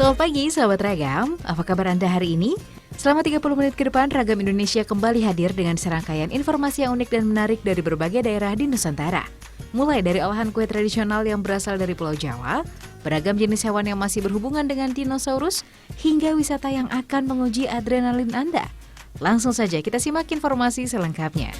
Selamat pagi sahabat Ragam, apa kabar Anda hari ini? Selama 30 menit ke depan, Ragam Indonesia kembali hadir dengan serangkaian informasi yang unik dan menarik dari berbagai daerah di Nusantara. Mulai dari olahan kue tradisional yang berasal dari Pulau Jawa, beragam jenis hewan yang masih berhubungan dengan dinosaurus, hingga wisata yang akan menguji adrenalin Anda. Langsung saja kita simak informasi selengkapnya.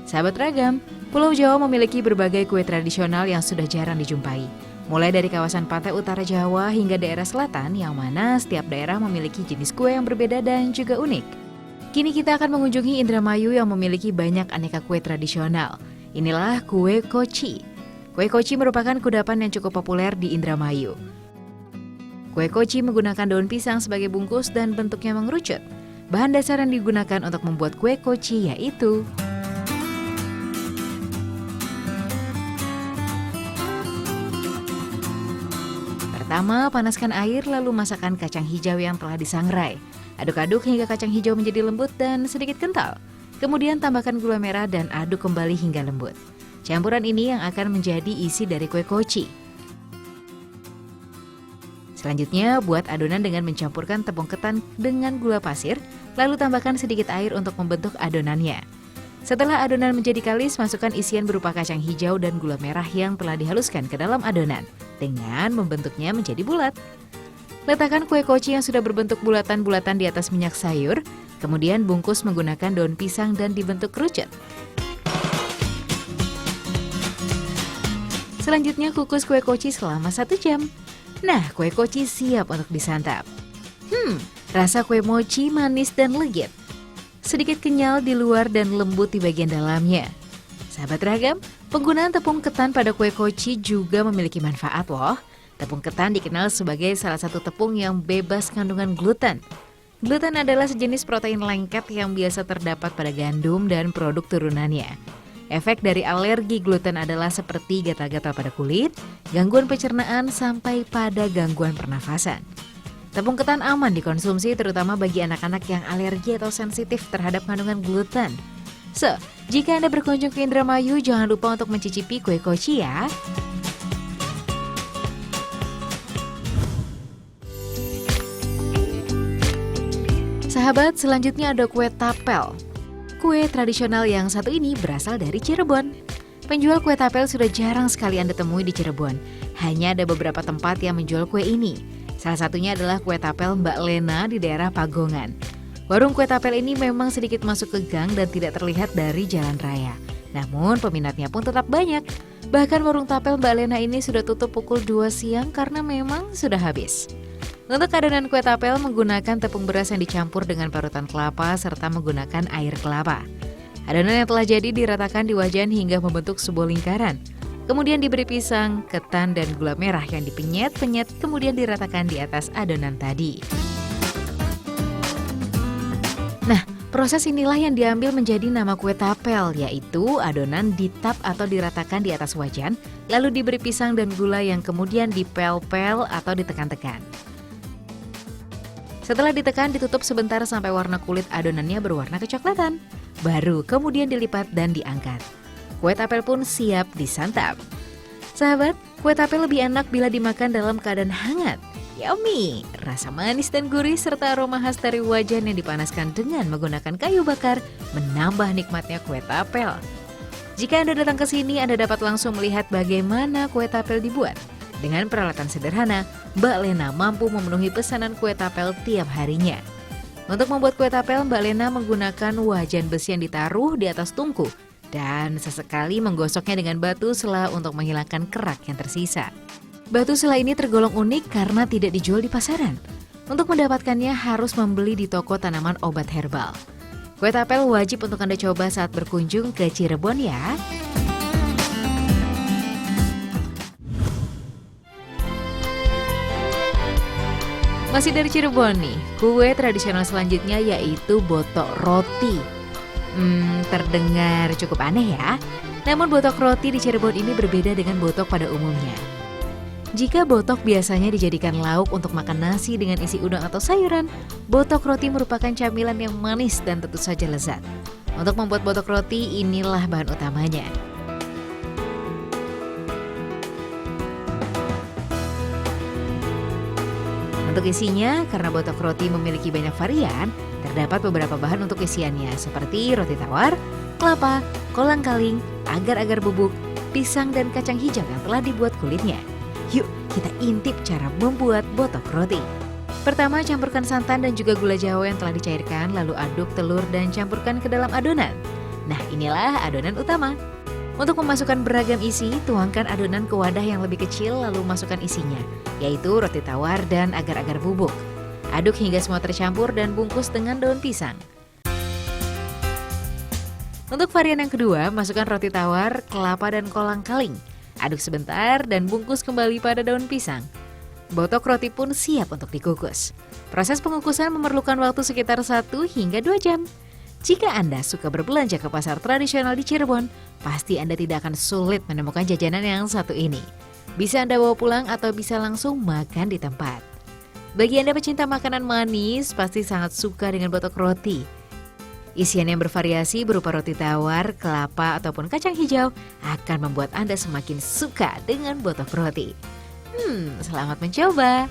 Sahabat Ragam, Pulau Jawa memiliki berbagai kue tradisional yang sudah jarang dijumpai. Mulai dari kawasan pantai utara Jawa hingga daerah selatan yang mana setiap daerah memiliki jenis kue yang berbeda dan juga unik. Kini kita akan mengunjungi Indramayu yang memiliki banyak aneka kue tradisional. Inilah kue koci. Kue koci merupakan kudapan yang cukup populer di Indramayu. Kue koci menggunakan daun pisang sebagai bungkus dan bentuknya mengerucut. Bahan dasar yang digunakan untuk membuat kue koci yaitu pertama, panaskan air lalu masakkan kacang hijau yang telah disangrai. Aduk-aduk hingga kacang hijau menjadi lembut dan sedikit kental. Kemudian tambahkan gula merah dan aduk kembali hingga lembut. Campuran ini yang akan menjadi isi dari kue koci. Selanjutnya, buat adonan dengan mencampurkan tepung ketan dengan gula pasir, lalu tambahkan sedikit air untuk membentuk adonannya. Setelah adonan menjadi kalis, masukkan isian berupa kacang hijau dan gula merah yang telah dihaluskan ke dalam adonan dengan membentuknya menjadi bulat. Letakkan kue koci yang sudah berbentuk bulatan-bulatan di atas minyak sayur, kemudian bungkus menggunakan daun pisang dan dibentuk kerucut. Selanjutnya kukus kue koci selama 1 jam. Nah, kue koci siap untuk disantap. Rasa kue mochi manis dan legit. Sedikit kenyal di luar dan lembut di bagian dalamnya. Sahabat Ragam, penggunaan tepung ketan pada kue koci juga memiliki manfaat loh. Tepung ketan dikenal sebagai salah satu tepung yang bebas kandungan gluten. Gluten adalah sejenis protein lengket yang biasa terdapat pada gandum dan produk turunannya. Efek dari alergi gluten adalah seperti gatal-gatal pada kulit, gangguan pencernaan, sampai pada gangguan pernafasan. Tepung ketan aman dikonsumsi terutama bagi anak-anak yang alergi atau sensitif terhadap kandungan gluten. So, jika Anda berkunjung ke Indramayu, jangan lupa untuk mencicipi kue koci ya. Sahabat, selanjutnya ada kue tapel. Kue tradisional yang satu ini berasal dari Cirebon. Penjual kue tapel sudah jarang sekali Anda temui di Cirebon. Hanya ada beberapa tempat yang menjual kue ini. Salah satunya adalah kue tapel Mbak Lena di daerah Pagongan. Warung kue tapel ini memang sedikit masuk ke gang dan tidak terlihat dari jalan raya. Namun peminatnya pun tetap banyak. Bahkan warung tapel Mbak Lena ini sudah tutup pukul 2 siang karena memang sudah habis. Untuk adonan kue tapel menggunakan tepung beras yang dicampur dengan parutan kelapa serta menggunakan air kelapa. Adonan yang telah jadi diratakan di wajan hingga membentuk sebuah lingkaran. Kemudian diberi pisang, ketan, dan gula merah yang dipenyet-penyet kemudian diratakan di atas adonan tadi. Nah, proses inilah yang diambil menjadi nama kue tapel, yaitu adonan ditap atau diratakan di atas wajan, lalu diberi pisang dan gula yang kemudian dipel-pel atau ditekan-tekan. Setelah ditekan, ditutup sebentar sampai warna kulit adonannya berwarna kecoklatan. Baru kemudian dilipat dan diangkat. Kue tapel pun siap disantap. Sahabat, kue tapel lebih enak bila dimakan dalam keadaan hangat. Yummy! Rasa manis dan gurih serta aroma khas dari wajan yang dipanaskan dengan menggunakan kayu bakar menambah nikmatnya kue tapel. Jika Anda datang ke sini, Anda dapat langsung melihat bagaimana kue tapel dibuat. Dengan peralatan sederhana, Mbak Lena mampu memenuhi pesanan kue tapel tiap harinya. Untuk membuat kue tapel, Mbak Lena menggunakan wajan besi yang ditaruh di atas tungku dan sesekali menggosoknya dengan batu sela untuk menghilangkan kerak yang tersisa. Batu sela ini tergolong unik karena tidak dijual di pasaran. Untuk mendapatkannya harus membeli di toko tanaman obat herbal. Kue tapel wajib untuk Anda coba saat berkunjung ke Cirebon ya. Masih dari Cirebon nih, kue tradisional selanjutnya yaitu botok roti. Terdengar cukup aneh ya. Namun botok roti di Cirebon ini berbeda dengan botok pada umumnya. Jika botok biasanya dijadikan lauk untuk makan nasi dengan isi udang atau sayuran, botok roti merupakan camilan yang manis dan tentu saja lezat. Untuk membuat botok roti, inilah bahan utamanya. Untuk isinya, karena botok roti memiliki banyak varian, terdapat beberapa bahan untuk isiannya seperti roti tawar, kelapa, kolang-kaling, agar-agar bubuk, pisang dan kacang hijau yang telah dibuat kulitnya. Yuk, kita intip cara membuat botok roti. Pertama, campurkan santan dan juga gula jawa yang telah dicairkan, lalu aduk telur dan campurkan ke dalam adonan. Nah, inilah adonan utama. Untuk memasukkan beragam isi, tuangkan adonan ke wadah yang lebih kecil lalu masukkan isinya, yaitu roti tawar dan agar-agar bubuk. Aduk hingga semua tercampur dan bungkus dengan daun pisang. Untuk varian yang kedua, masukkan roti tawar, kelapa dan kolang-kaling. Aduk sebentar dan bungkus kembali pada daun pisang. Botok roti pun siap untuk dikukus. Proses pengukusan memerlukan waktu sekitar 1 hingga 2 jam. Jika Anda suka berbelanja ke pasar tradisional di Cirebon, pasti Anda tidak akan sulit menemukan jajanan yang satu ini. Bisa Anda bawa pulang atau bisa langsung makan di tempat. Bagi Anda pecinta makanan manis, pasti sangat suka dengan botok roti. Isian yang bervariasi berupa roti tawar, kelapa, ataupun kacang hijau akan membuat Anda semakin suka dengan botok roti. Selamat mencoba!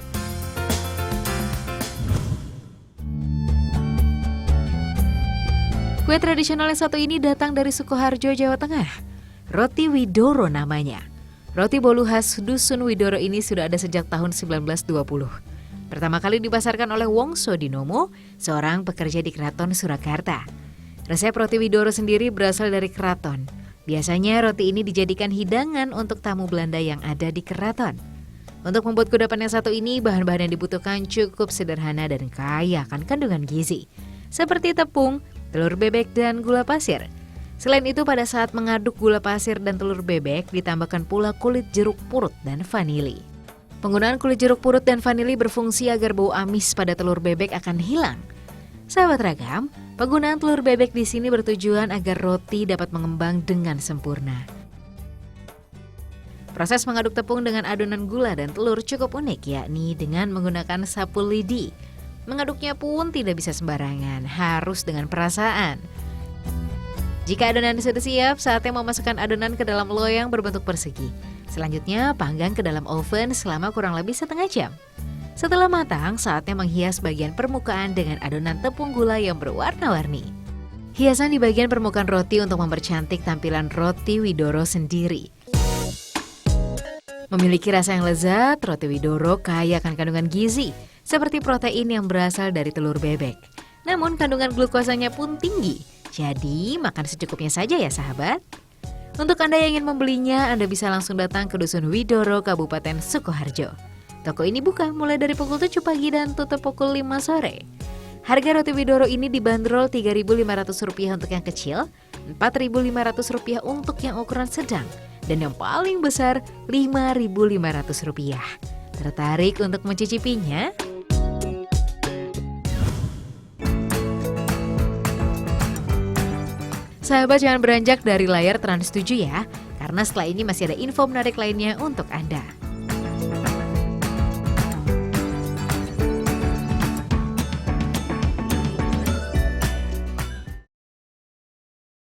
Kue tradisional yang satu ini datang dari Sukoharjo, Jawa Tengah. Roti Widoro namanya. Roti bolu khas Dusun Widoro ini sudah ada sejak tahun 1920. Pertama kali dipasarkan oleh Wongso Dinomo, seorang pekerja di Keraton Surakarta. Resep roti Widoro sendiri berasal dari keraton. Biasanya roti ini dijadikan hidangan untuk tamu Belanda yang ada di keraton. Untuk membuat kudapan yang satu ini, bahan-bahan yang dibutuhkan cukup sederhana dan kaya akan kandungan gizi. Seperti tepung, telur bebek, dan gula pasir. Selain itu, pada saat mengaduk gula pasir dan telur bebek, ditambahkan pula kulit jeruk purut dan vanili. Penggunaan kulit jeruk purut dan vanili berfungsi agar bau amis pada telur bebek akan hilang. Sahabat Ragam, penggunaan telur bebek di sini bertujuan agar roti dapat mengembang dengan sempurna. Proses mengaduk tepung dengan adonan gula dan telur cukup unik, yakni dengan menggunakan sapu lidi. Mengaduknya pun tidak bisa sembarangan, harus dengan perasaan. Jika adonan sudah siap, saatnya memasukkan adonan ke dalam loyang berbentuk persegi. Selanjutnya, panggang ke dalam oven selama kurang lebih setengah jam. Setelah matang, saatnya menghias bagian permukaan dengan adonan tepung gula yang berwarna-warni. Hiasan di bagian permukaan roti untuk mempercantik tampilan roti Widoro sendiri. Memiliki rasa yang lezat, roti Widoro kaya akan kandungan gizi, seperti protein yang berasal dari telur bebek. Namun kandungan glukosanya pun tinggi, jadi makan secukupnya saja ya sahabat. Untuk Anda yang ingin membelinya, Anda bisa langsung datang ke Dusun Widoro, Kabupaten Sukoharjo. Toko ini buka mulai dari pukul 7 pagi dan tutup pukul 5 sore. Harga roti Widoro ini dibanderol Rp3.500 untuk yang kecil, Rp4.500 untuk yang ukuran sedang, dan yang paling besar Rp5.500. Tertarik untuk mencicipinya? Sahabat, jangan beranjak dari layar Trans 7 ya, karena setelah ini masih ada info menarik lainnya untuk Anda.